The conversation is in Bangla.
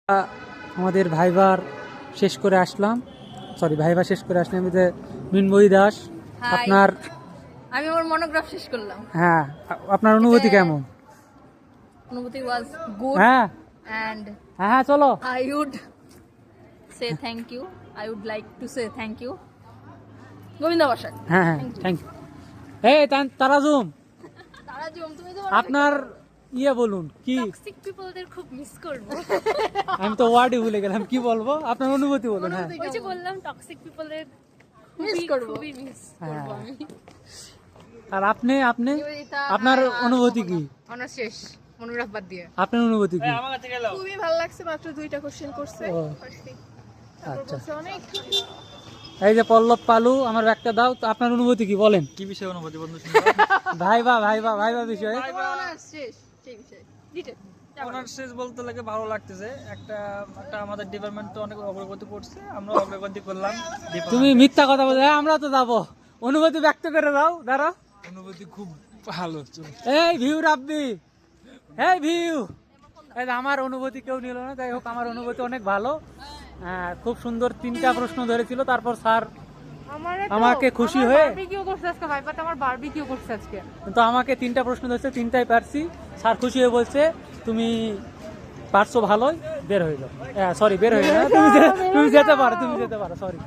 আমাদের ভাইবার শেষ করে আসলাম, ভাইবা শেষ করে আসলাম। মিনময়ী দাস, হাই। আপনার আমি আমার মনোগ্রাফ শেষ করলাম। হ্যাঁ আপনার অনুভূতি কেমন? অনুভূতি ওয়াজ গুড হ্যাঁ and হ্যাঁ হ্যাঁ চলো। I would say thank you. I would like to say thank you. Govinda Basak. হ্যাঁ হ্যাঁ থ্যাংক ইউ। এই তারাজুম, তারা জম তুমি তো আপনার বলুন কি? টক্সিক পিপলদের খুব মিস করব। আমি তো ওয়ার্ডই ভুলে গেলাম, কি বলবো? আপনার অনুভূতি বলুন। হ্যাঁ ওই যে বললাম টক্সিক পিপলদের মিস করব। খুবই মিস হ্যাঁ। করব আমি। আর আপনি আপনার অনুভূতি কি? অনার্স শেষ মনোগ্রাফ বাদ দিয়ে আপনার অনুভূতি কি? খুবই ভালো লাগছে। মাত্র 2টা কোশ্চেন করছে। ও, তারপর আচ্ছা। বলছে অনেক এই যে পল্লব পালু, আমার ব্যাগটা দাও তো। আপনার অনুভূতি কি বলেন? কি বিষয়ে অনুভূতি বন্ধু? ভাইবা বিষয়ে। অনার্স শেষ সেই বিষয়ে ডিটেইল অনার্স শেষ বলতে লাগে ভালো লাগতেছে। একটা আমাদের ডিপার্টমেন্ট তো অনেক অগ্রগতি করছে, আমরা অগ্রগতি করলাম। তুমি মিথ্যা কথা বলছো। হ্যাঁ, আমরা তো যাবো। অনুভূতি ব্যক্ত করে দাও, দাঁড়াও। অনুভূতি খুব ভালো। এই ভিউ রাব্বি, এই ভিউ। এই যে আমার অনুভূতি কেউ নিল না, যাই হোক আমার অনুভূতি অনেক ভালো। খুব সুন্দর 3টা প্রশ্ন ধরেছিল, তারপর স্যার আমাকে খুশি হয়ে বারবিকিউ করছে আজকে। ভাইপাতে আমার বারবিকিউ করছে আজকে। কিন্তু আমাকে 3টা প্রশ্ন ধরেছে, 3টাই পারছি। স্যার খুশি হয়ে বলছে তুমি পারছো ভালোই, বের হয়ে যাও। সরি বের হয়ে যাও, তুমি যেতে পারো, সরি।